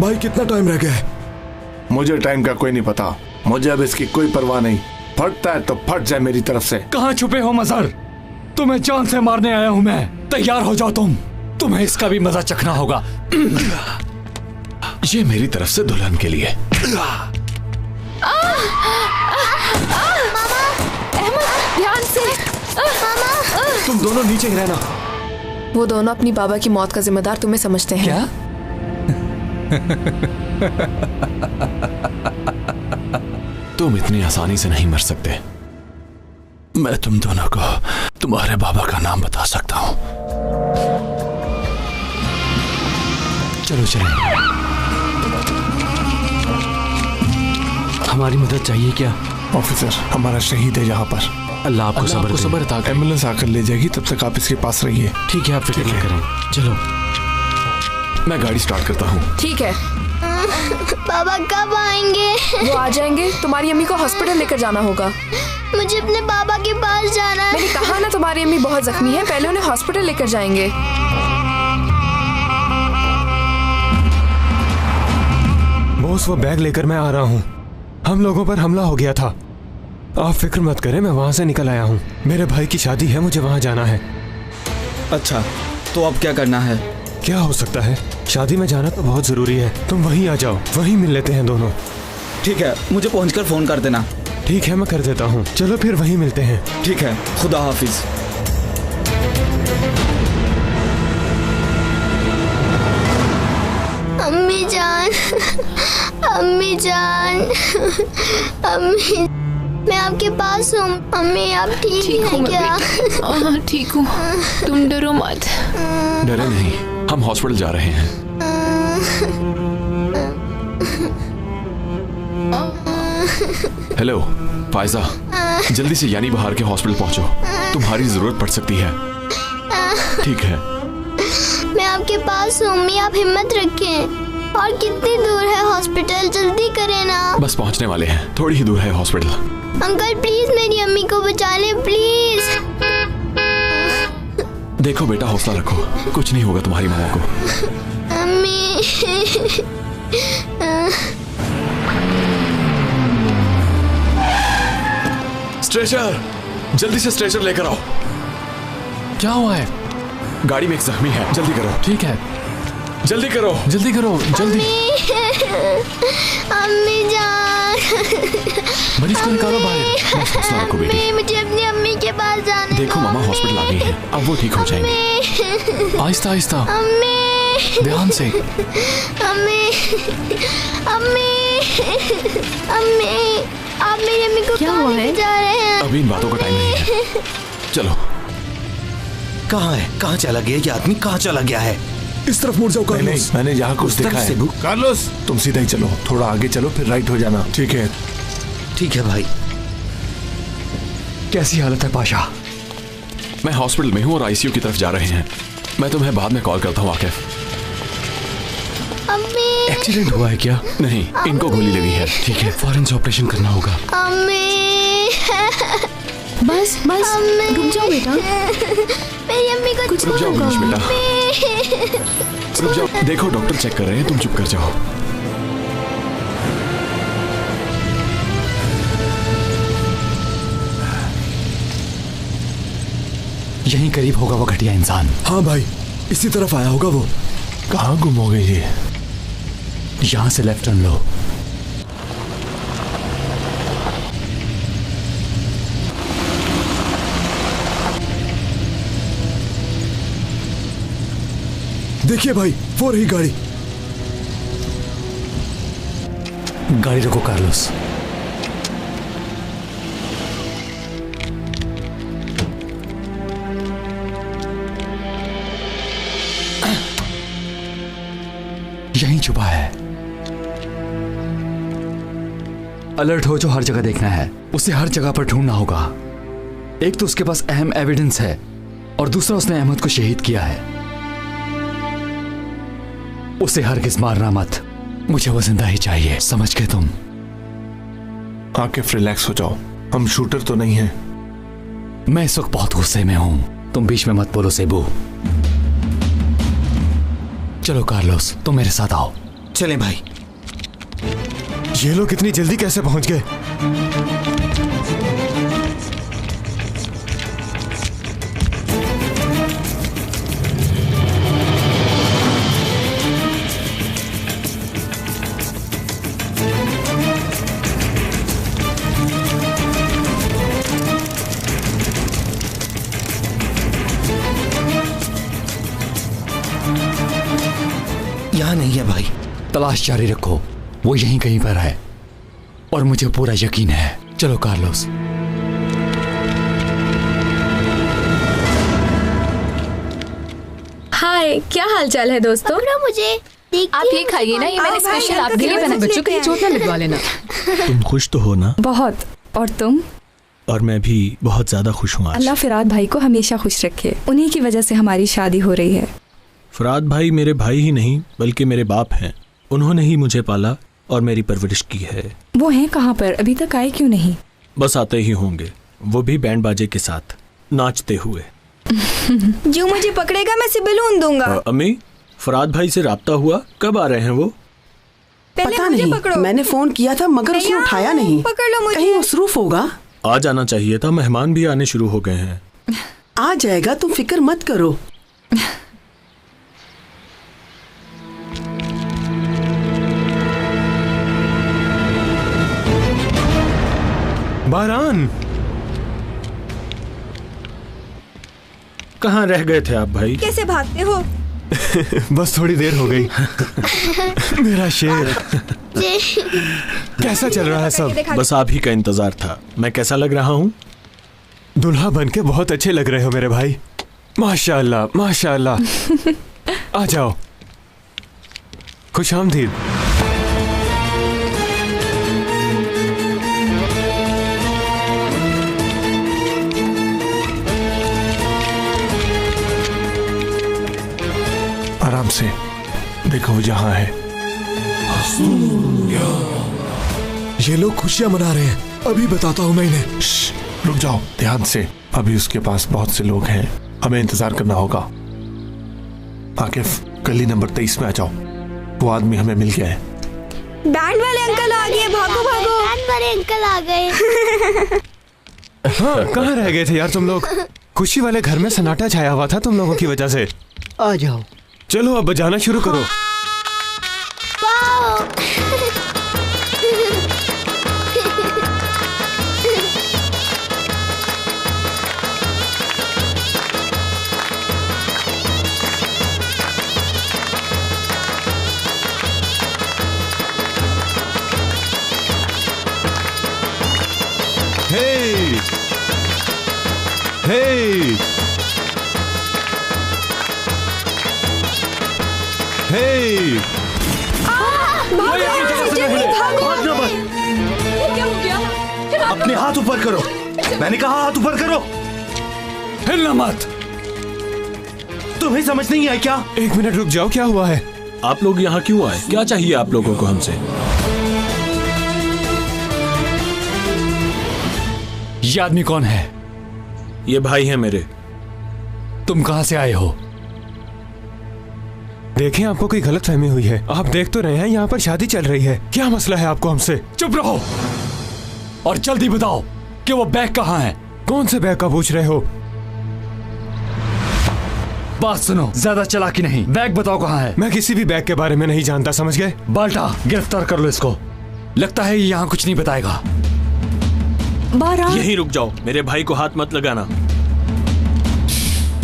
भाई कितना टाइम रह गया है? मुझे टाइम का कोई नहीं पता, मुझे अब इसकी कोई परवाह नहीं। फटता है तो फट जाए मेरी तरफ से। कहाँ छुपे हो मजहर? तुम्हें जान से मारने आया हूं मैं। तैयार हो जाओ तुम्हें इसका भी मजा चखना होगा। ये मेरी तरफ से दुल्हन के लिए। ध्यान से। तुम दोनों नीचे ही रहना। वो दोनों अपनी बाबा की मौत का जिम्मेदार तुम्हें समझते हैं। क्या? तुम इतनी आसानी से नहीं मर सकते। मैं तुम दोनों को तुम्हारे बाबा का नाम बता सकता हूं। चलो चलो। हमारी मदद चाहिए क्या? ऑफिसर, हमारा शहीद है यहाँ पर। अल्लाह आपको सब्र दे। एम्बुलेंस आकर ले जाएगी, तब तक आप इसके पास रहिए। ठीक है, आप फिक्र न करें। चलो मैं गाड़ी स्टार्ट करता हूँ। ठीक है। बाबा कब आएंगे? वो आ जाएंगे। तुम्हारी अम्मी को हॉस्पिटल लेकर जाना होगा। मुझे अपने बाबा के पास जाना है। मैंने कहा ना, तुम्हारी अम्मी बहुत जख्मी है, पहले उन्हें हॉस्पिटल लेकर जाएंगे। बॉस, वो बैग लेकर मैं आ रहा हूँ। हम लोगों पर हमला हो गया था। आप फिक्र मत करें, मैं वहाँ से निकल आया हूँ। मेरे भाई की शादी है, मुझे वहाँ जाना है। अच्छा, तो अब क्या करना है? क्या हो सकता है, शादी में जाना तो बहुत जरूरी है। तुम वहीं आ जाओ, वहीं मिल लेते हैं दोनों। ठीक है, मुझे पहुंचकर फोन कर देना। ठीक है, मैं कर देता हूँ। चलो फिर वहीं मिलते हैं। ठीक है, खुदा हाफिज। अम्मी जान, अम्मी जान, अम्मी, मैं आपके पास हूँ। अम्मी, आप ठीक हैं क्या? हाँ ठीक हूँ, तुम डरो मत। डरे नहीं, हम हॉस्पिटल जा रहे हैं। हेलो फायजा, जल्दी से यानी बाहर के हॉस्पिटल पहुंचो, तुम्हारी जरूरत पड़ सकती है। ठीक है, मैं आपके पास हूँ अम्मी, आप हिम्मत रखें। और कितनी दूर है हॉस्पिटल? जल्दी करें ना। बस पहुंचने वाले हैं, थोड़ी ही दूर है हॉस्पिटल। अंकल प्लीज मेरी अम्मी को बचा लें, प्लीज। देखो बेटा, हौसला रखो, कुछ नहीं होगा तुम्हारी मामा को। अम्मी। स्ट्रेचर, जल्दी से स्ट्रेचर लेकर आओ। क्या हुआ है? गाड़ी में एक जख्मी है, जल्दी करो। ठीक है, जल्दी करो, जल्दी करो, जल्दी। अम्मी जान, मरीज को निकालो बाहर। हौसला रखो बेटी। मुझे अपनी अम्मी के पास जाना है। देखो मामा हॉस्पिटल आ गई है, अब वो ठीक हो जाएंगे। आहिस्ता आहिस्ता, अम्मी, ध्यान से। अम्मी, अम्मी, अम्मी, आप मेरी अम्मी को क्या हुआ है? जा रहे हैं? अभी इन बातों का टाइम नहीं है, चलो। कहाँ है? कहाँ चला गया ये आदमी? कहाँ चला गया है? इस तरफ मुड़ जाओ कार्लोस। मैंने यहाँ कुछ देखा है। कार्लोस, तुम सीधा ही चलो, थोड़ा आगे चलो, फिर राइट हो जाना। ठीक है? ठीक है भाई। कैसी हालत है पाशा? मैं हॉस्पिटल में हूँ और आईसीयू की तरफ जा रहे हैं। मैं तुम्हें बाद में कॉल करता हूँ आकिफ। अम्मी, एक्सीडेंट हुआ है क्या? नहीं, इनको गोली लेनी है। ठीक है, फौरन से ऑपरेशन करना होगा। अम्मी, बस बस, रुक जाओ बेटा। मेरी अम्मी को कुछ रुक जाओ नहीं मनीष होगा। बेटा, रुक जाओ। देखो डॉक्टर चेक कर रहे हैं, तुम चुप कर जाओ। यहीं करीब होगा वो घटिया इंसान। हाँ भाई, इसी तरफ आया होगा वो। कहाँ गुम हो गई ये? यहाँ से लेफ्ट टर्न लो। देखिए भाई, वो रही गाड़ी। गाड़ी रोको कार्लोस। यहीं छुपा है। अलर्ट हो, जो हर जगह देखना है, उसे हर जगह पर ढूंढना होगा। एक तो उसके पास अहम एविडेंस है और दूसरा उसने अहमद को शहीद किया है। उसे हरगिज मारना मत, मुझे वो जिंदा ही चाहिए, समझ गए तुम? आकिफ रिलैक्स हो जाओ, हम शूटर तो नहीं हैं। मैं इस वक्त बहुत गुस्से में हूं, तुम बीच में मत बोलो सेबू। चलो कार्लोस, तुम मेरे साथ आओ। चलें भाई। ये लोग इतनी जल्दी कैसे पहुंच गए? यहाँ नहीं है भाई। तलाश जारी रखो, वो यहीं कहीं पर है और मुझे पूरा यकीन है। चलो कार्लोस। हाय, क्या हाल चाल है दोस्तों? मुझे आप ये खाइए ना, ये मैंने स्पेशल आपके लिए बना। बच्चों की चोट ना लगवा लेना। तुम खुश तो हो ना? बहुत। और तुम? और मैं भी बहुत ज्यादा खुश हूँ आज। अल्लाह फिराद भाई को हमेशा खुश रखे, उन्हीं की वजह से हमारी शादी हो रही है। फराद भाई मेरे भाई ही नहीं बल्कि मेरे बाप हैं। उन्होंने ही मुझे पाला और मेरी परवरिश की है। वो हैं कहाँ पर? अभी तक आए क्यों नहीं? बस आते ही होंगे, वो भी बैंड बाजे के साथ नाचते हुए। जो मुझे पकड़ेगा मैं सिबिल ऊन दूंगा। अम्मी, फराद भाई से राब्ता हुआ? कब आ रहे हैं वो? पता नहीं, मैंने फोन किया था मगर उसने उठाया नहीं। पकड़ लो मुझे। कहीं मसरूफ होगा। आ जाना चाहिए था, मेहमान भी आने शुरू हो गए हैं। आ जाएगा, तुम फिक्र मत करो। बारान, कहाँ रह गए थे आप भाई? कैसे भागते हो? बस थोड़ी देर हो गई। मेरा शेर, कैसा चल रहा है सब? बस आप ही का इंतजार था। मैं कैसा लग रहा हूँ? दुल्हा बनके बहुत अच्छे लग रहे हो मेरे भाई। माशाअल्लाह, माशाअल्लाह। आ जाओ, खुशामदीद। आराम से देखो, वो यहाँ है। ये लोग खुशियां मना रहे हैं, अभी बताता हूँ मैं इन्हें। रुक जाओ, ध्यान से। अभी उसके पास बहुत से लोग हैं, हमें इंतजार करना होगा। आकिफ, गली नंबर 23 में आ जाओ, वो आदमी हमें मिल गया है। बैंड वाले अंकल आ गए, भागो भागो। बैंड वाले अंकल आ गए। हाँ, कहाँ रह गए थे यार तुम लोग? खुशी वाले घर में सन्नाटा छाया हुआ था तुम लोगों की वजह से। आ जाओ। चलो अब बजाना शुरू करो। Hey! Hey! Hey! अपने हाथ ऊपर करो। मैंने कहा हाथ ऊपर करो। हिलना मत। तुम्हें समझ नहीं आया क्या? एक मिनट रुक जाओ, क्या हुआ है? आप लोग यहाँ क्यों आए? क्या चाहिए आप लोगों को हमसे? ये आदमी कौन है? ये भाई है मेरे। तुम कहां से आए हो? देखें, आपको कोई गलतफहमी हुई है। आप देख तो रहे हैं यहाँ पर शादी चल रही है। क्या मसला है आपको हमसे? चुप रहो और जल्दी बताओ कि वो बैग कहाँ है। कौन से बैग का पूछ रहे हो? बात सुनो, ज्यादा चालाकी नहीं। बैग बताओ कहाँ है। मैं किसी भी बैग के बारे में नहीं जानता, समझ गए? बाल्टा, गिरफ्तार कर लो इसको। लगता है ये यहाँ कुछ नहीं बताएगा। बारान, यहीं रुक जाओ, मेरे भाई को हाथ मत लगाना।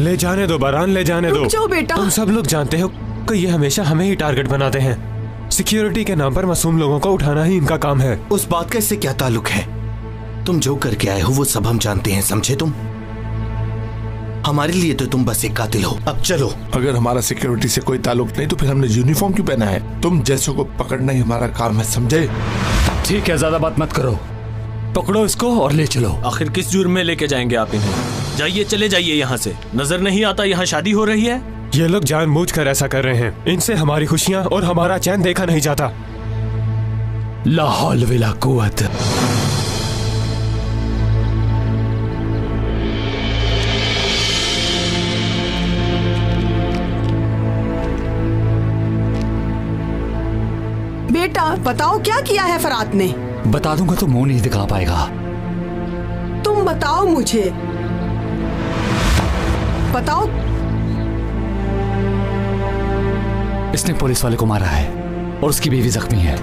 ले जाने दो बारान, ले जाने दो। रुक जाओ बेटा। तुम सब लोग जानते हो कि ये हमेशा हमें ही टारगेट बनाते हैं। सिक्योरिटी के नाम पर मासूम लोगों को उठाना ही इनका काम है। उस बात का इससे क्या ताल्लुक है? तुम जो करके आए हो वो सब हम जानते हैं, समझे तुम? हमारे लिए तो तुम बस एक कातिल हो। अब चलो। अगर हमारा सिक्योरिटी से कोई ताल्लुक नहीं तो फिर हमने यूनिफॉर्म क्यों पहना है? तुम जैसों को पकड़ना ही हमारा काम है, समझे? ठीक है, ज्यादा बात मत करो। पकड़ो इसको और ले चलो। आखिर किस जुर्म में लेके जाएंगे आप इन्हें? जाइए, चले जाइए यहाँ से। नजर नहीं आता यहाँ शादी हो रही है? ये लोग जानबूझकर ऐसा कर रहे हैं। इनसे हमारी खुशियाँ और हमारा चैन देखा नहीं जाता। ला हौल वला कुव्वत। बेटा बताओ क्या किया है फरात ने? बता दूंगा तो मुंह नहीं दिखा पाएगा। तुम बताओ मुझे, बताओ। इसने पुलिस वाले को मारा है और उसकी बीवी जख्मी है।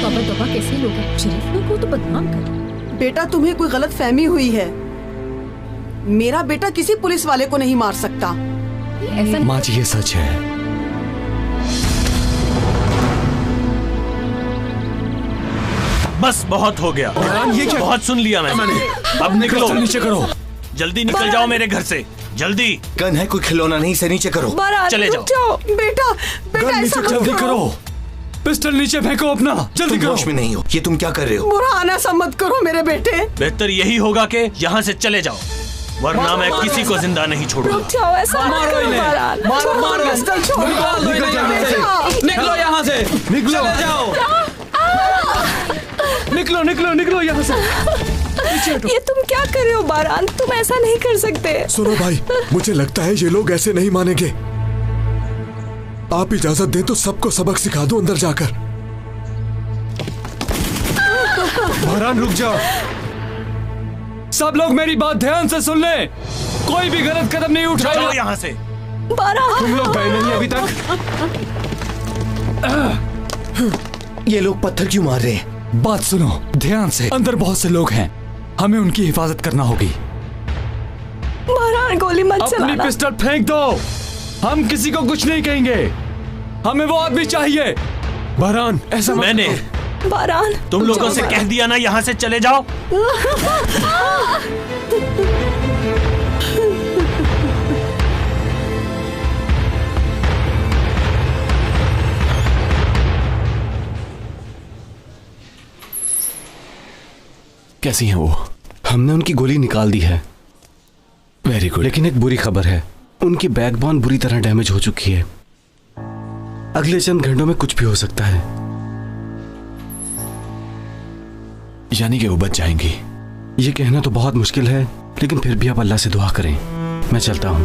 पहले लोग कैसे लोग हैं? शरीफ को तो बदनाम कर। बेटा तुम्हें कोई गलत फहमी हुई है। मेरा बेटा किसी पुलिस वाले को नहीं मार सकता। ऐसा माँ जी ये सच है। बस बहुत हो गया। ये क्या? बहुत सुन लिया मैंने। अब निकलो, नीचे करो। जल्दी निकल जाओ मेरे घर से, जल्दी। गन है, कोई खिलौना नहीं, से नीचे करो। चले जाओ। बेटा बेटा ऐसा मत जल्दी करो। करो, पिस्टल नीचे फेंको अपना, जल्दी तुम करो। होश में नहीं हो, ये तुम क्या कर रहे हो? बुरहान ऐसा मत करो मेरे बेटे। बेहतर यही होगा कि यहाँ से चले जाओ, वरना मैं किसी को जिंदा नहीं छोड़ूंगा। रुक जाओ, ऐसा मत करो बारान। मारो, पिस्टल छोड़। निकलो यहाँ से, निकलो। चले जाओ। निकलो निकलो निकलो यहाँ से। ये तुम क्या कर रहे हो बारान? तुम ऐसा नहीं कर सकते। सुनो भाई, मुझे लगता है ये लोग ऐसे नहीं मानेंगे। आप इजाजत दें तो सबको सबक सिखा दो अंदर जाकर। बहरान रुक जाओ। सब लोग मेरी बात ध्यान से सुन ले, कोई भी गलत कदम नहीं चलो उठाओ यहाँ से। बारान तुम लोग गए नहीं अभी तक? ये लोग पत्थर क्यों मार रहे हैं? बात सुनो ध्यान से, अंदर बहुत से लोग हैं, हमें उनकी हिफाजत करना होगी। बारान गोली मत अपनी चलाना। पिस्टल फेंक दो, हम किसी को कुछ नहीं कहेंगे, हमें वो आदमी चाहिए। बहरान ऐसा मत मैंने करो। बारान तुम लोगों से कह दिया ना यहाँ से चले जाओ। कैसी हैं वो? हमने उनकी गोली निकाल दी है। Very good. लेकिन एक बुरी खबर है, उनकी बैकबोन बुरी तरह डैमेज हो चुकी है। अगले चंद घंटों में कुछ भी हो सकता है। यानी कि वो बच जाएंगी? ये कहना तो बहुत मुश्किल है, लेकिन फिर भी आप अल्लाह से दुआ करें। मैं चलता हूं।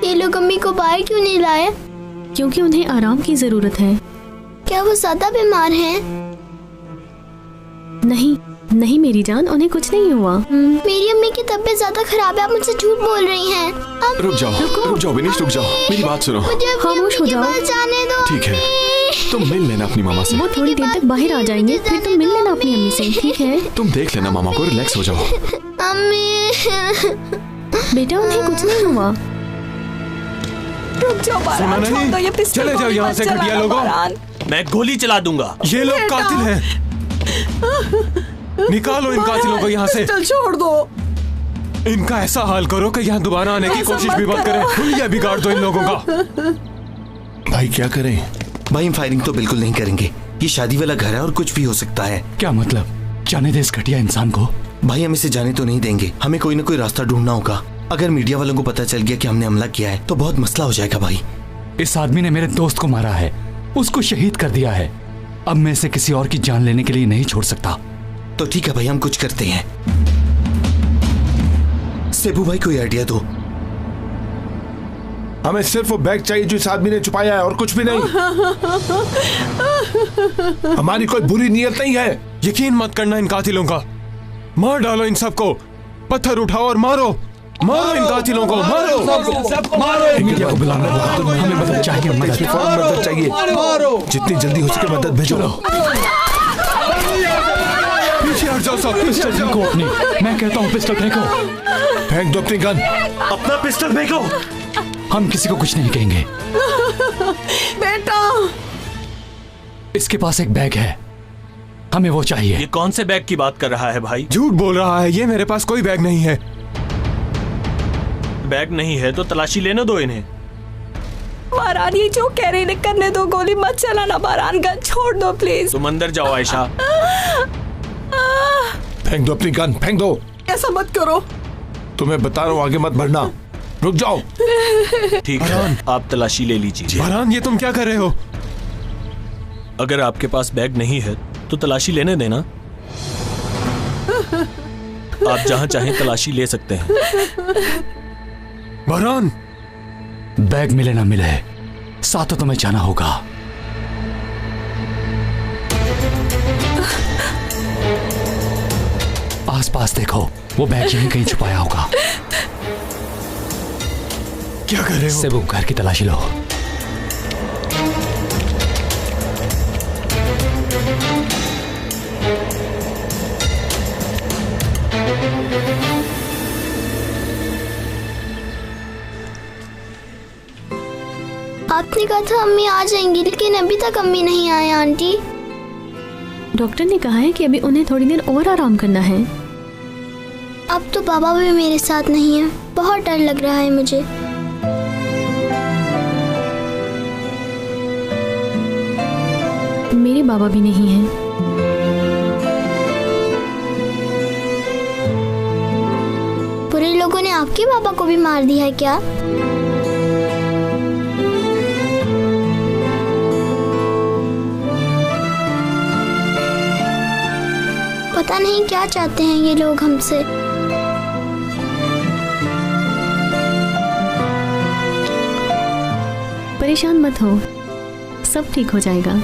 ये लोग अम्मी को बाहर क्यों नहीं लाए? क्योंकि उन्हें आराम की जरूरत है। क्या वो ज्यादा बीमार हैं? नहीं नहीं मेरी जान, उन्हें कुछ नहीं हुआ। मेरी अम्मी की तबीयत ज्यादा खराब है, आप मुझसे झूठ बोल रही हैं। रुक जाओ विनीश, रुक जाओ, मेरी बात सुनो। मुझे खामोश हो जाओ। जाने दो। ठीक है, तुम मिल लेना अपनी मामा से। वो थोड़ी देर तक बाहर आ जाएंगे, फिर तुम मिल लेना अपनी अम्मी से, ठीक है? तुम देख लेना मामा को, रिलैक्स हो जाओ। अम्मी बेटा उन्हें कुछ नहीं हुआ। रुक जाओ बारान, छोड़ दो ये पिस्टल। चले जाओ यहाँ से घटिया लोगों। मैं गोली चला दूंगा। ये लोग कातिल हैं। निकालो इन कातिलों को यहाँ से। पिस्टल छोड़ दो। इनका ऐसा हाल करो कि यहाँ दोबारा आने की कोशिश भी मत करें। हुलिया बिगाड़ दो इन लोगों का। भाई क्या करें? भाई हम फायरिंग तो बिल्कुल नहीं करेंगे, ये शादी वाला घर है और कुछ भी हो सकता है। क्या मतलब? जाने दे इस घटिया इंसान को। भाई हम इसे जाने तो नहीं देंगे, हमें कोई ना कोई रास्ता ढूंढना होगा। अगर मीडिया वालों को पता चल गया कि हमने हमला किया है तो बहुत मसला हो जाएगा भाई। इस आदमी ने मेरे दोस्त को मारा है, उसको शहीद कर दिया है। अब मैं इसे किसी और की जान लेने के लिए नहीं छोड़ सकता। तो ठीक है भाई, हम कुछ करते हैं। सेबू भाई कोई आइडिया दो। हमें सिर्फ वो बैग चाहिए जो इस आदमी ने छुपाया है, और कुछ भी नहीं। हमारी कोई बुरी नीयत नहीं है। यकीन मत करना इन कातिलों का। मार डालो इन सबको, पत्थर उठाओ और मारो मारो इन कातिलों को, मारो मारो। मीडिया को बुलाना होगा, हमें मदद चाहिए, मदद चाहिए। जितनी जल्दी हो सके मदद भेजो। पीछे हट जाओ सब। पिस्टल फेंको अपनी, मैं कहता हूँ पिस्टल फेंको। फेंक दो अपनी गन। अपना पिस्टल फेंको। हम किसी को कुछ नहीं कहेंगे। बेटा इसके पास एक बैग है, हमें वो चाहिए। ये कौन से बैग की बात कर रहा है भाई? झूठ बोल रहा है, ये मेरे पास कोई बैग नहीं है। बैग नहीं है तो तलाशी लेने दो इन्हें। बारान ये जो कह रही है करने दो, गोली मत चलाना बारान, गन छोड़ दो प्लीज। तुम अंदर जाओ आयशा। फेंक दो अपनी गन, फेंक दो। ऐसा मत करो। तुम्हें बता रहा हूँ, आगे मत बढ़ना। रुक जाओ। ठीक है, आप तलाशी ले लीजिए। बहरान ये तुम क्या कर रहे हो? अगर आपके पास बैग नहीं है तो तलाशी लेने देना। आप जहां चाहें तलाशी ले सकते हैं। बहरान, बैग मिले ना मिले, साथ तो तुम्हें जाना होगा। आसपास देखो, वो बैग यहीं कहीं छुपाया होगा। क्या कर रहे हो? सेबू, घर की तलाशी लो। आपने कहा था अम्मी आ जाएंगी, लेकिन अभी तक अम्मी नहीं आए आंटी। डॉक्टर ने कहा है कि अभी उन्हें थोड़ी देर और आराम करना है। अब तो बाबा भी मेरे साथ नहीं है, बहुत डर लग रहा है मुझे। मेरे बाबा भी नहीं हैं। बुरे लोगों ने आपके बाबा को भी मार दिया है क्या? पता नहीं क्या चाहते हैं ये लोग हमसे। परेशान मत हो, सब ठीक हो जाएगा।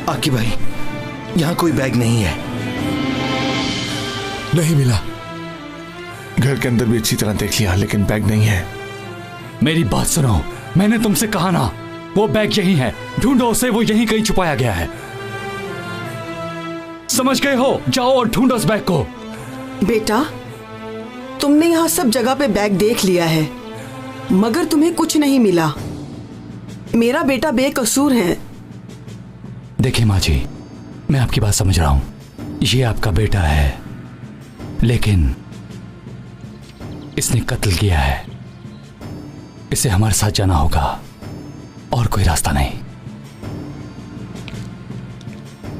आकी भाई, यहाँ कोई बैग नहीं है। नहीं मिला। घर के अंदर भी अच्छी तरह देख लिया, लेकिन बैग नहीं है। मेरी बात सुनो, मैंने तुमसे कहा ना, वो बैग यहीं है, ढूंढो उसे, वो यहीं कहीं छुपाया गया है। समझ गए हो? जाओ और ढूंढो उस बैग को। बेटा, तुमने यहाँ सब जगह पे बैग देख लिया है, मगर तुम्हें कुछ नहीं मिला। मेरा बेटा बेकसूर है। देखिए माँ जी, मैं आपकी बात समझ रहा हूं, ये आपका बेटा है, लेकिन इसने कत्ल किया है। इसे हमारे साथ जाना होगा, और कोई रास्ता नहीं।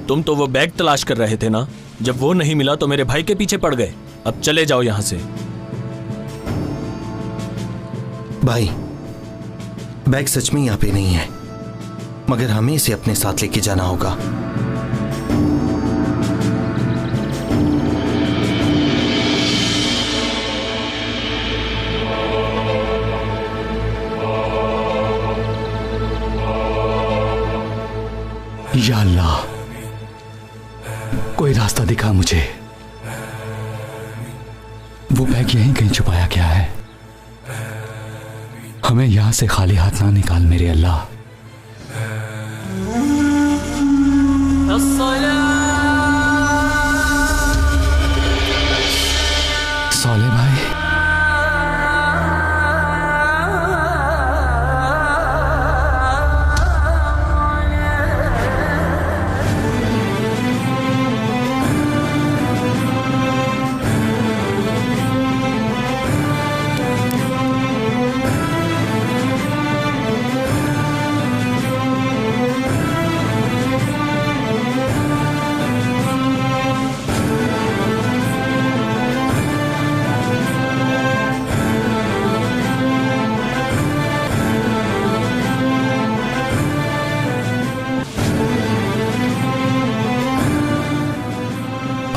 तुम तो वो बैग तलाश कर रहे थे ना, जब वो नहीं मिला तो मेरे भाई के पीछे पड़ गए। अब चले जाओ यहां से। भाई, बैग सच में यहाँ पे नहीं है, मगर हमें इसे अपने साथ लेके जाना होगा। या अल्लाह, कोई रास्ता दिखा मुझे। वो बैग यहीं कहीं छुपाया गया है। हमें यहां से खाली हाथ ना निकाल मेरे अल्लाह। सौले भाई,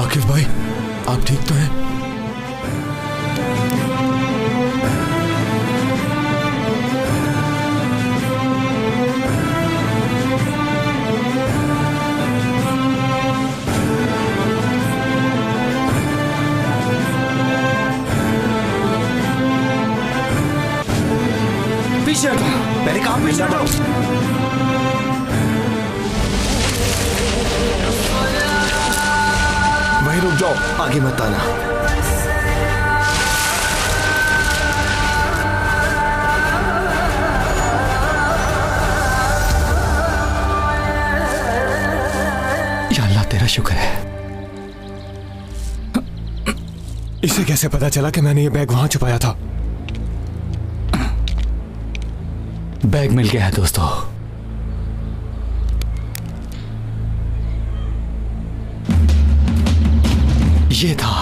आकिफ भाई, आप ठीक तो हैं? पीछे हटो, पहले काम पीछे हटो। वहीं रुक जाओ, आगे मत आना। शुक्र है। इसे कैसे पता चला कि मैंने ये बैग वहां छुपाया था? बैग मिल गया है दोस्तों। ये था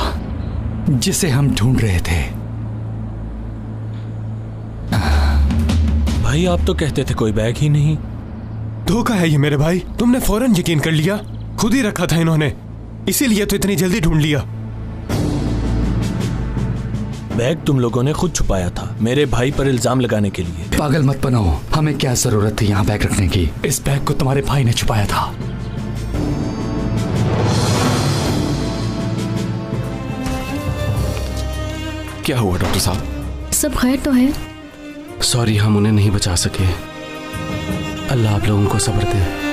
जिसे हम ढूंढ रहे थे। भाई आप तो कहते थे कोई बैग ही नहीं। धोखा है ये मेरे भाई, तुमने फौरन यकीन कर लिया। खुद ही रखा था इन्होंने, इसीलिए तो इतनी जल्दी ढूंढ लिया। बैग तुम लोगों ने खुद छुपाया था मेरे भाई पर इल्जाम लगाने के लिए। पागल मत बनो, हमें क्या जरूरत थी यहाँ बैग रखने की? इस बैग को तुम्हारे भाई ने छुपाया था। क्या हुआ डॉक्टर साहब? सब खैर तो है? सॉरी, हम उन्हें नहीं बचा सके। अल्लाह आप लोगों को सब्र दे।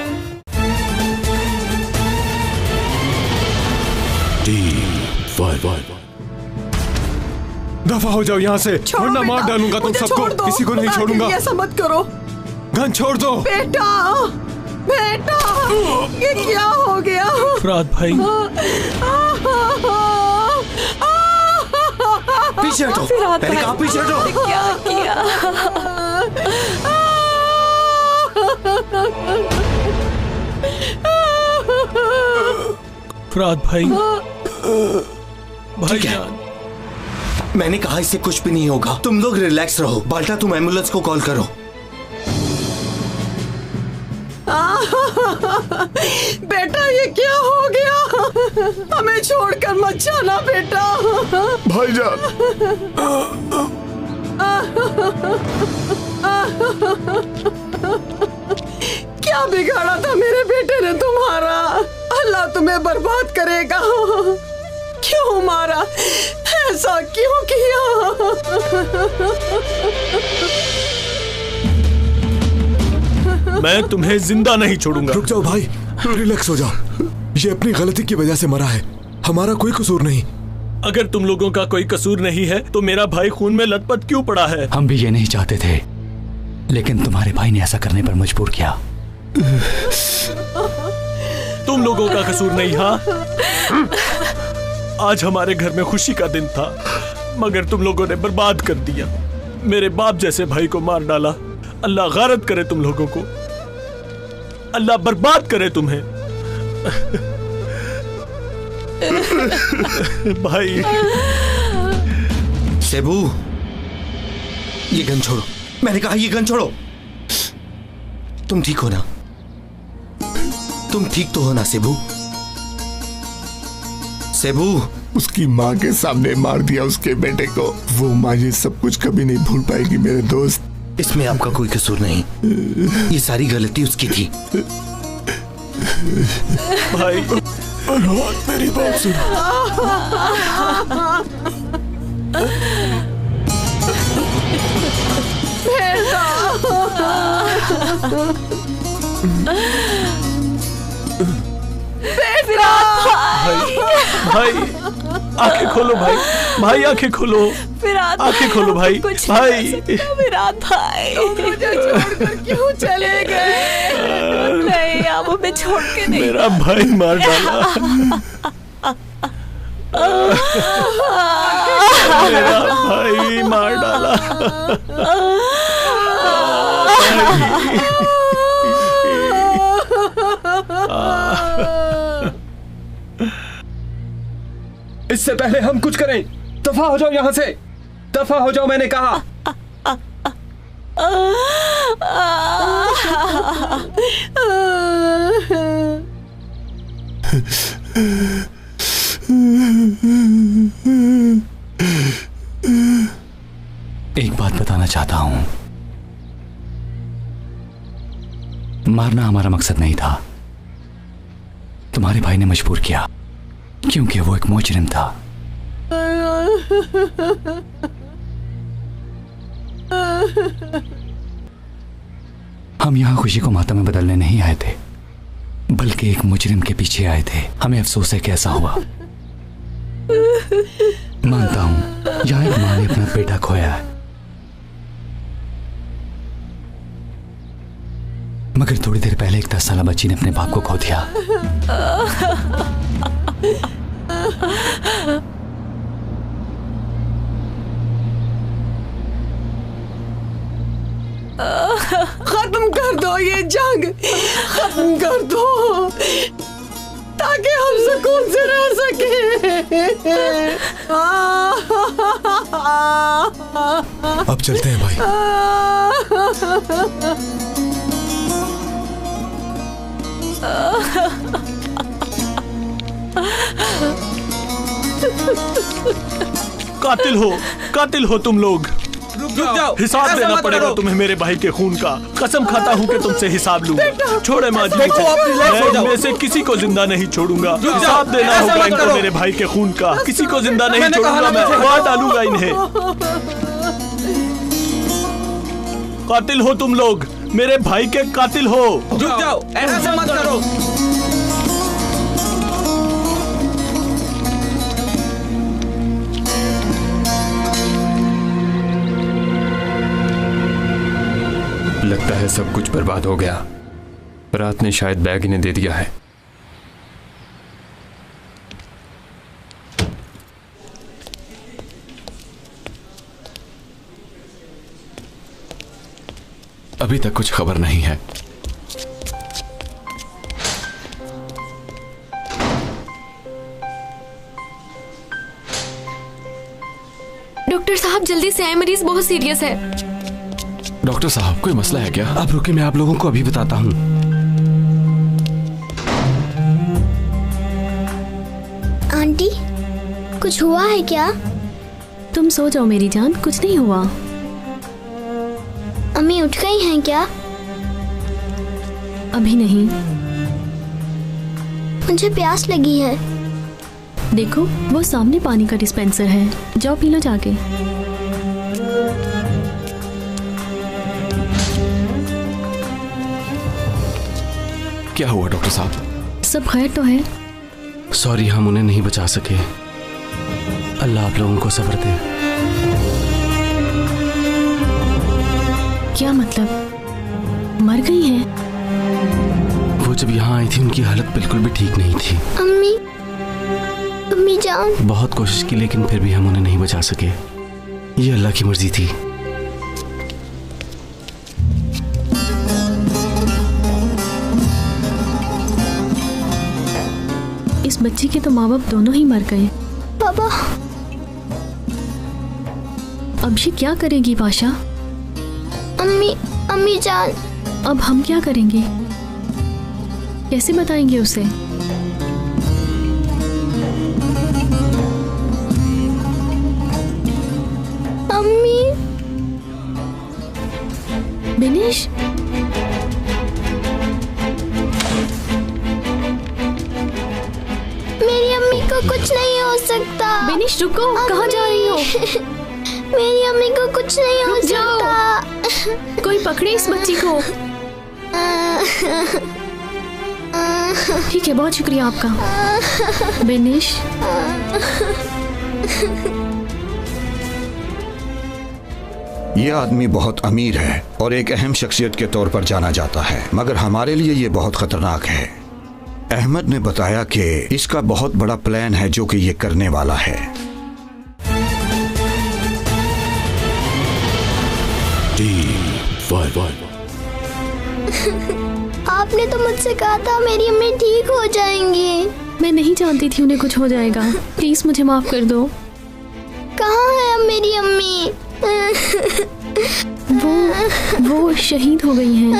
दफा हो जाओ यहाँ से, वरना मार डालूंगा तुम सबको। किसी को नहीं छोड़ूंगा। ऐसा मत करो। गन छोड़ दो। बेटा, बेटा, ये क्या हो गया? फराद भाई, पीछे हटो। पहले कहा पीछे हटो। क्या किया? फराद भाई, भाईजान, मैंने कहा इससे कुछ भी नहीं होगा। तुम लोग रिलैक्स रहो। बाल्टा, तुम एम्बुलेंस को कॉल करो। बेटा, ये क्या हो गया? हमें छोड़कर मत जाना बेटा। भाईजान, क्या बिगाड़ा था मेरे बेटे ने तुम्हारा? अल्लाह तुम्हें बर्बाद करेगा। क्यों मारा? ऐसा क्यों किया? मैं तुम्हें जिंदा नहीं छोड़ूंगा। रुक जाओ भाई, रिलैक्स हो जाओ। ये अपनी गलती की वजह से मरा है, हमारा कोई कसूर नहीं। अगर तुम लोगों का कोई कसूर नहीं है तो मेरा भाई खून में लथपथ क्यों पड़ा है? हम भी ये नहीं चाहते थे, लेकिन तुम्हारे भाई ने ऐसा करने पर मजबूर किया। तुम लोगों का कसूर नहीं। हाँ, आज हमारे घर में खुशी का दिन था, मगर तुम लोगों ने बर्बाद कर दिया। मेरे बाप जैसे भाई को मार डाला। अल्लाह गारत करे तुम लोगों को, अल्लाह बर्बाद करे तुम्हें। भाई सेबू, ये गन छोड़ो। मैंने कहा ये गन छोड़ो। तुम ठीक हो ना? तुम ठीक तो हो ना सेबू? सेबू, उसकी माँ के सामने मार दिया उसके बेटे को। वो माँ ये सब कुछ कभी नहीं भूल पाएगी मेरे दोस्त। इसमें आपका कोई कसूर नहीं। ये सारी गलती उसकी थी। भाई, मेरी बात सुन। भाई, आंखें खोलो भाई। भाई आंखें खोलो। आंखें खोलो भाई। भाई, विराट भाई, मुझे छोड़कर क्यों चले गए? नहीं, आप हमें छोड़ के नहीं। मेरा भाई मार डाला। मेरा भाई मार डाला। इससे पहले हम कुछ करें, दफा हो जाओ यहाँ से। दफा हो जाओ, मैंने कहा। एक बात बताना चाहता हूं, मारना हमारा मकसद नहीं था। तुम्हारे भाई ने मजबूर किया, क्योंकि वो एक मुजरिम था। हम यहां खुशी को मातम में बदलने नहीं आए थे, बल्कि एक मुजरिम के पीछे आए थे। हमें अफसोस है कि ऐसा हुआ। मानता हूं यहां एक मां ने अपना बेटा खोया है, मगर थोड़ी देर पहले एक 10 साल बच्ची ने अपने बाप को खो दिया। खत्म कर दो ये जंग, खत्म कर दो ताकि हम सुकून से रह सके। अब चलते हैं भाई। कातिल हो तुम लोग। रुक जाओ, हिसाब ऐसा देना मत पड़ेगा करो। तुम्हें मेरे भाई के खून का। कसम खाता हूँ कि तुमसे हिसाब लूंगा। छोड़े माँ जी, देखो, आप रिलैक्स हो मैं जाओ। इनमें से किसी को जिंदा नहीं छोड़ूंगा। रुक जाओ, हिसाब देना ऐसा होगा मत इनको करो। मेरे भाई के खून का। किसी को जिंदा नहीं मैंने कहा छोड़ूंगा, ना, मैं मुझे मार हटाओ। डालूंगा इन्हें। कातिल हो तुम लोग, मेरे भाई के कातिल हो। रुक जाओ, ऐसा मत करो। लगता है सब कुछ बर्बाद हो गया। रात ने शायद बैग इन्हें दे दिया है। अभी तक कुछ खबर नहीं है। डॉक्टर साहब जल्दी से आए, मरीज बहुत सीरियस है। डॉक्टर साहब कोई मसला है क्या? आप रुके, मैं आप लोगों को अभी बताता हूँ। आंटी, कुछ हुआ है क्या? तुम सो जाओ मेरी जान, कुछ नहीं हुआ। अम्मी उठ गई हैं क्या? अभी नहीं। मुझे प्यास लगी है। देखो वो सामने पानी का डिस्पेंसर है, जाओ पी लो जाके। क्या हुआ डॉक्टर साहब? सब खैर तो है? सॉरी, हम उन्हें नहीं बचा सके। अल्लाह आप लोगों को सब्र दे। क्या मतलब, मर गई हैं? वो जब यहाँ आई थी उनकी हालत बिल्कुल भी ठीक नहीं थी। अम्मी जान। बहुत कोशिश की लेकिन फिर भी हम उन्हें नहीं बचा सके। ये अल्लाह की मर्जी थी। इस बच्ची के तो माँ बाप दोनों ही मर गए। पापा। अब ये क्या करेगी पाशा? अम्मी जान। अब हम क्या करेंगे, कैसे बताएंगे उसे? अम्मी। बिनेश, मेरी अम्मी को कुछ नहीं हो सकता। बिनेश रुको, कहाँ जा रही हो? मेरी अम्मी को कुछ नहीं हो सकता। कोई पकड़े इस बच्ची को। ठीक है, बहुत शुक्रिया आपका। बिनेश, ये आदमी बहुत अमीर है और एक अहम शख्सियत के तौर पर जाना जाता है, मगर हमारे लिए ये बहुत खतरनाक है। अहमद ने बताया कि इसका बहुत बड़ा प्लान है जो कि ये करने वाला है। आपने तो मुझसे कहा था मेरी अम्मी ठीक हो जाएंगी। मैं नहीं जानती थी उन्हें कुछ हो जाएगा। प्लीज मुझे माफ कर दो। कहाँ है अब मेरी अम्मी? वो शहीद हो गई हैं।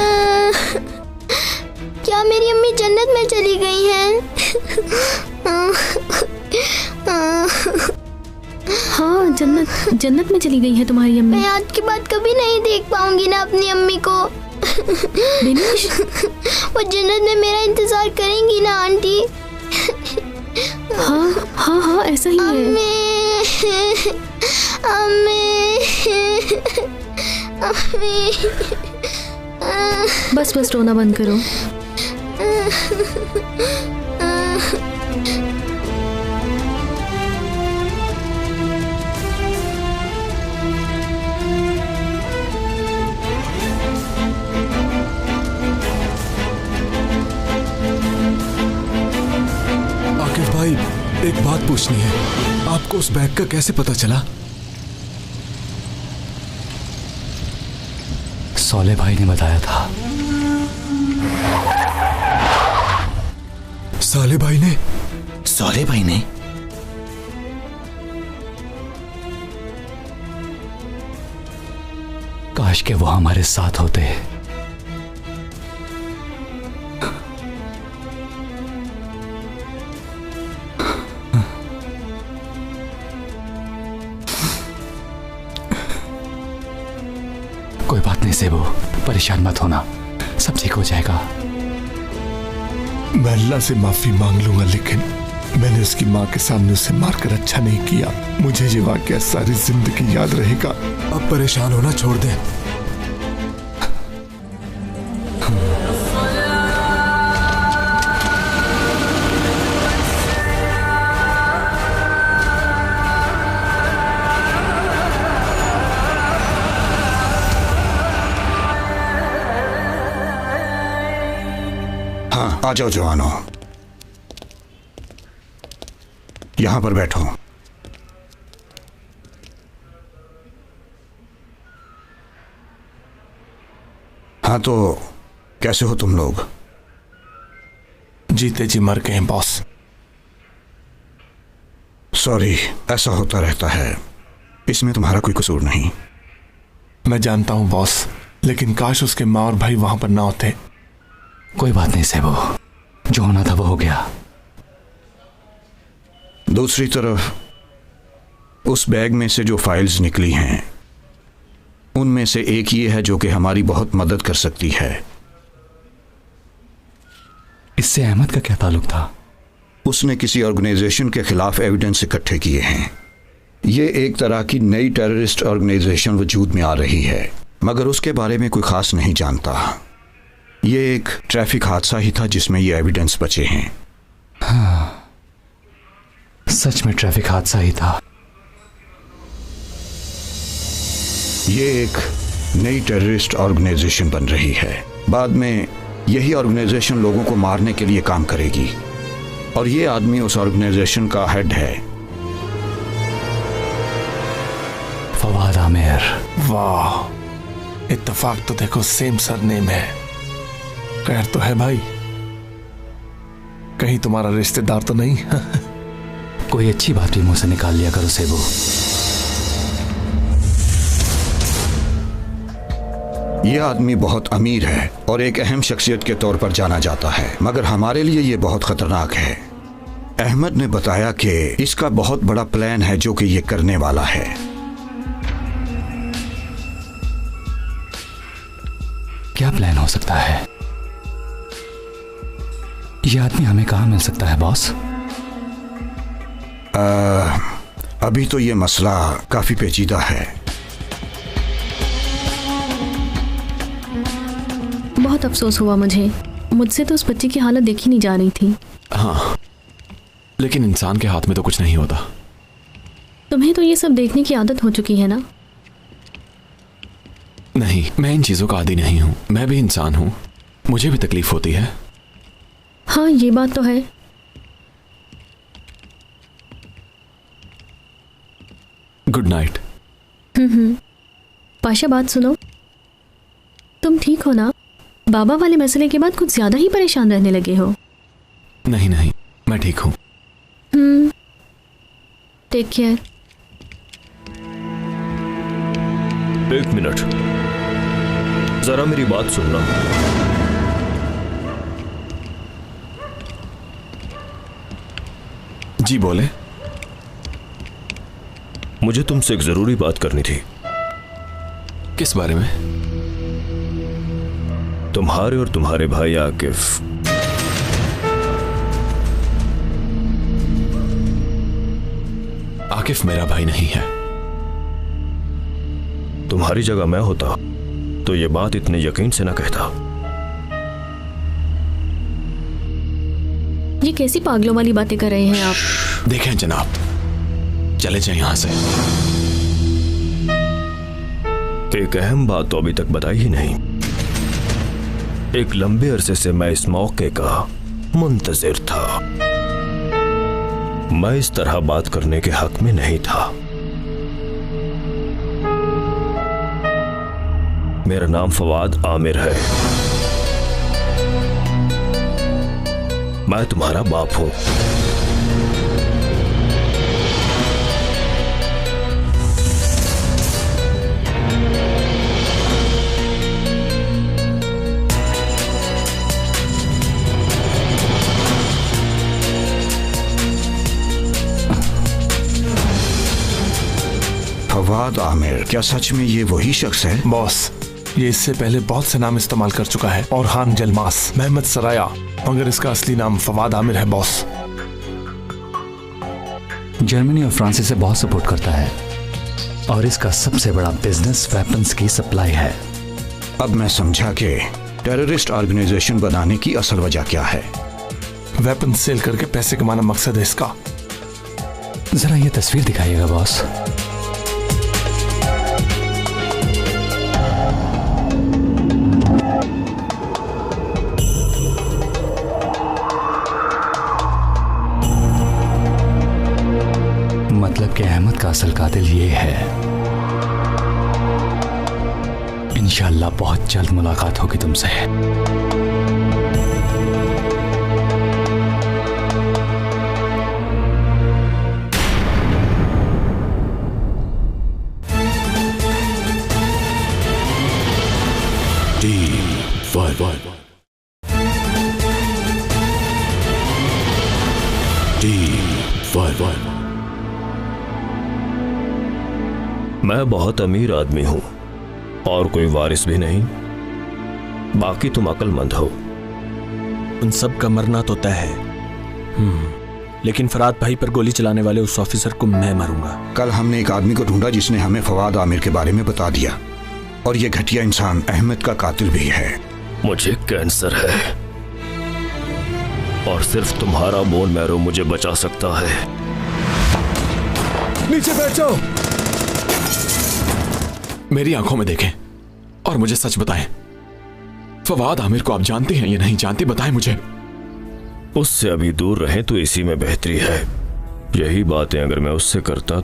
क्या मेरी अम्मी जन्नत में चली गई हैं? हाँ, जन्नत में चली गई है तुम्हारी अम्मी। मैं आज के बाद कभी नहीं देख पाऊंगी ना अपनी अम्मी को। बिनेश, वो जन्नत में मेरा इंतजार करेंगी ना आंटी? हाँ, ऐसा ही है। अम्मी। बस रोना बंद करो। एक बात पूछनी है, आपको उस बैग का कैसे पता चला? सौले भाई ने बताया था। साले भाई ने? सौले भाई ने? काश के वो हमारे साथ होते। कोई बात नहीं सेबू, परेशान मत होना, सब ठीक हो जाएगा। मैं अल्लाह से माफी मांग लूंगा, लेकिन मैंने उसकी माँ के सामने उसे मारकर अच्छा नहीं किया। मुझे ये वाकया सारी जिंदगी याद रहेगा। अब परेशान होना छोड़ दे। हाँ, आ जाओ जवानों, यहां पर बैठो। हाँ, तो कैसे हो तुम लोग? जीते जी मर गए बॉस। सॉरी, ऐसा होता रहता है, इसमें तुम्हारा कोई कसूर नहीं। मैं जानता हूं बॉस, लेकिन काश उसके माँ और भाई वहां पर ना होते। कोई बात नहीं सेबू, जो होना था वो हो गया। दूसरी तरफ उस बैग में से जो फाइल्स निकली हैं, उनमें से एक ये है जो कि हमारी बहुत मदद कर सकती है। इससे अहमद का क्या ताल्लुक था? उसने किसी ऑर्गेनाइजेशन के खिलाफ एविडेंस इकट्ठे किए हैं। ये एक तरह की नई टेररिस्ट ऑर्गेनाइजेशन वजूद में आ रही है, मगर उसके बारे में कोई खास नहीं जानता। ये एक ट्रैफिक हादसा ही था जिसमें ये एविडेंस बचे हैं। हाँ, सच में ट्रैफिक हादसा ही था। ये एक नई टेररिस्ट ऑर्गेनाइजेशन बन रही है। बाद में यही ऑर्गेनाइजेशन लोगों को मारने के लिए काम करेगी, और ये आदमी उस ऑर्गेनाइजेशन का हेड है। फवाद आमिर। वाह, इत्तेफाक तो देखो, सेम सरनेम है। खैर तो है भाई, कहीं तुम्हारा रिश्तेदार तो नहीं? कोई अच्छी बात भी मुंह से निकाल लिया करो सेबू। यह आदमी बहुत अमीर है और एक अहम शख्सियत के तौर पर जाना जाता है, मगर हमारे लिए यह बहुत खतरनाक है। अहमद ने बताया कि इसका बहुत बड़ा प्लान है जो कि यह करने वाला है। क्या प्लान हो सकता है? यह आदमी हमें कहां मिल सकता है बॉस? अभी तो यह मसला काफी पेचीदा है। बहुत अफसोस हुआ मुझसे तो उस बच्ची की हालत देखी नहीं जा रही थी। हाँ, लेकिन इंसान के हाथ में तो कुछ नहीं होता। तुम्हें तो ये सब देखने की आदत हो चुकी है ना? नहीं, मैं इन चीजों का आदी नहीं हूं। मैं भी इंसान हूं, मुझे भी तकलीफ होती है। हाँ, ये बात तो है। Good night. पाशा, बात सुनो, तुम ठीक हो ना? बाबा वाले मसले के बाद कुछ ज्यादा ही परेशान रहने लगे हो। नहीं नहीं, मैं ठीक हूं। Take care. एक मिनट, जरा मेरी बात सुनना। जी बोले। मुझे तुमसे एक जरूरी बात करनी थी। किस बारे में? तुम्हारे और तुम्हारे भाई आकिफ आकिफ मेरा भाई नहीं है। तुम्हारी जगह मैं होता तो ये बात इतने यकीन से ना कहता। ये कैसी पागलों वाली बातें कर रहे हैं आप? देखें जनाब, चले जाए यहां से। एक अहम बात तो अभी तक बताई ही नहीं। एक लंबे अरसे से मैं इस मौके का मुंतजिर था। मैं इस तरह बात करने के हक में नहीं था। मेरा नाम फवाद आमिर है। मैं तुम्हारा बाप हूं। फवाद आमिर, क्या सच में ये वही शख्स है? बॉस, ये इससे पहले बहुत से नाम इस्तेमाल कर चुका है। औरहान जलमास, मोहम्मद सराया, मगर इसका असली नाम फवाद आमिर है बॉस। जर्मनी और फ्रांस से बहुत सपोर्ट करता है और इसका सबसे बड़ा बिजनेस वेपन्स की सप्लाई है। अब मैं समझा कि टेररिस्ट ऑर्गेनाइजेशन बनाने की असल वजह क्या है। वेपन सेल करके पैसे कमाना मकसद है इसका। जरा ये तस्वीर दिखाइएगा बॉस। मतलब कि अहमद का असल कातिल ये है। इंशाअल्लाह बहुत जल्द मुलाकात होगी तुमसे। मैं बहुत अमीर आदमी हूं और कोई वारिस भी नहीं। बाकी तुम अक्लमंद हो। उन सब का मरना तो तय है, लेकिन फराद भाई पर गोली चलाने वाले उस ऑफिसर को मैं मारूंगा। कल हमने एक आदमी को ढूंढा जिसने हमें फवाद आमिर के बारे में बता दिया, और ये घटिया इंसान अहमद का कातिल भी है। मुझे कैंसर है और सिर्फ तुम्हारा बोन मैरो मुझे बचा सकता है। नीचे बैठ जाओ। मेरी आंखों में देखें और मुझे सच बताएं। फवाद आमिर को आप जानते हैं या नहीं जानते, बताएं मुझे। उससे अभी दूर रहें तो इसी में बेहतरी है। यही बातें अगर मैं उससे करता